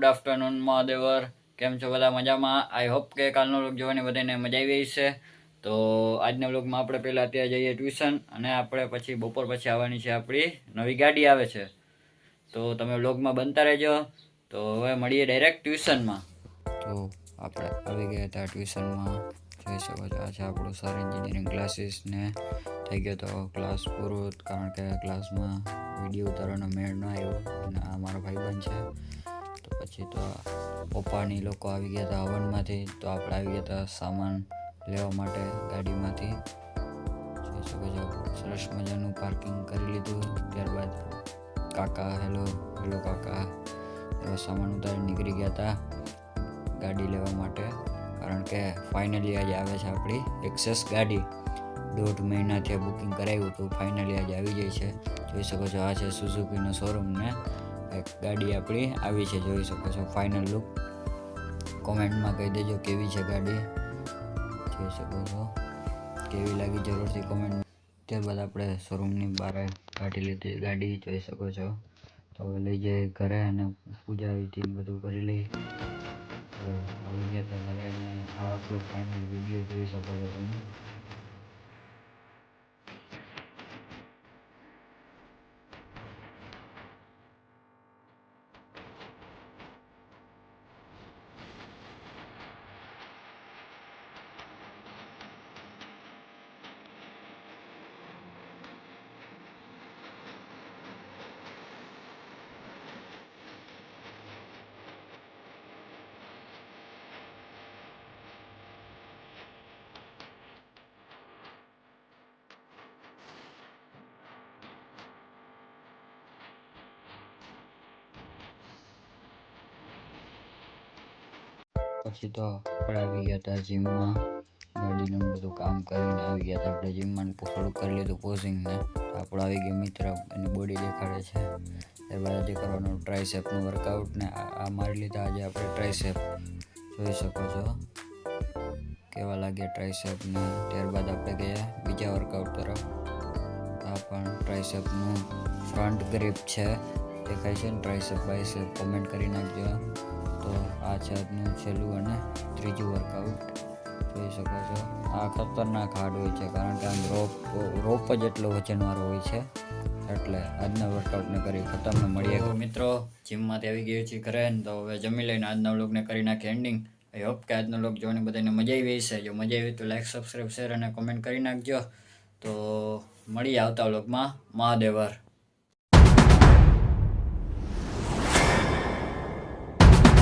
Good afternoon મહાદેવર. કેમ છો બધા? મજામાં? આઈ હોપ કે કાલનો વ્લોગ જોવાની બધાને મજા આવી છે. તો આજના વ્લોગમાં આપણે પહેલાં અત્યારે જઈએ ટ્યુશન અને આપણે પછી બપોર પછી આવવાની છે આપણી નવી ગાડી આવે છે. તો તમે વ્લોગમાં બનતા રહેજો. તો હવે મળીએ ડાયરેક્ટ ટ્યુશનમાં. તો આપણે આવી ગયા હતા ટ્યુશનમાં. જોઈ શકો છો આ છે આપણું સર એન્જિનિયરિંગ ક્લાસીસ ને થઈ ગયો તો ક્લાસ પૂરો કારણ કે ક્લાસમાં વિડીયો ઉતારવાનો મેળ ન આવ્યો અને આ મારો ભાઈબંધ છે. તો પછી તો પપ્પાની લોકો આવી ગયા હતા હવનમાંથી. તો આપણે આવી ગયા હતા સામાન લેવા માટે ગાડીમાંથી. જોઈ શકો છો સરસ મજાનું પાર્કિંગ કરી લીધું. ત્યારબાદ કાકા હેલો કાકા એવો સામાન ઉતારી નીકળી ગયા હતા ગાડી લેવા માટે. કારણ કે ફાઇનલી આજે આવે છે આપણી એક્સેસ ગાડી. 1.5 મહિનાથી બુકિંગ કરાવ્યું હતું, ફાઇનલી આજે આવી જાય છે. જોઈ શકો છો આ છે સુઝુકીનો શોરૂમ ને એક ગાડી આપણી આવી છે. જોઈ શકો છો ફાઇનલ લુક. કોમેન્ટમાં કહી દેજો કેવી છે ગાડી. જોઈ શકો છો કેવી લાગી જરૂરથી કોમેન્ટ. ત્યારબાદ આપણે શોરૂમની બહાર કાઢી લીધી ગાડી. જોઈ શકો છો. તો હવે લઈ જઈએ ઘરે અને પૂજા વિધિ બધું કરી લઈ. આવી ગયા હતા ઘરે અને આ આપણું ફાઇનલ વિડીયો જોઈ શકો છો તમે. પછી તો આપણે આવી ગયા હતા જીમમાં. ગાડીનું બધું કામ કરીને આવી ગયા હતા આપણે જીમમાં. થોડુંક કરી લીધું પોઝિંગ ને આપણો આવી ગયો મિત્ર એની બોડી દેખાડે છે. ત્યારબાદ આજે કરવાનું ટ્રાયસેપનું વર્કઆઉટ ને આ મારી લીધા આજે આપણે ટ્રાયસેપ. જોઈ શકો છો કેવા લાગ્યા ટ્રાયસેપ ને. ત્યારબાદ આપણે ગયા બીજા વર્કઆઉટ તરફ. આ પણ ટ્રાયસેપનું ફ્રન્ટ ગ્રીપ છે દેખાય છે ને ટ્રાયસેપ બાયસેપ. કોમેન્ટ કરી નાખજો. તો આ છે આજનું છેલ્લું અને ત્રીજું વર્કઆઉટ. જોઈ શકો છો આ ખતરનાક હાર્ડ હોય છે કારણ કે આમ રોપ જ એટલો વજનવાળો હોય છે. એટલે આજના વર્કઆઉટને કરી ખતમ. મળીએ મિત્રો જીમમાંથી આવી ગયો છે ઘરે. તો હવે જમી લઈને આજના વ્લોગને કરી નાખીએ એન્ડિંગ. આઈ હોપ કે આજનો વ્લોગ જોવાની બધાને મજા આવી હશે. જો મજા આવી તો લાઈક સબસ્ક્રાઈબ શેર અને કોમેન્ટ કરી નાખજો. તો મળીએ આવતા વ્લોગમાં. મહાદેવર.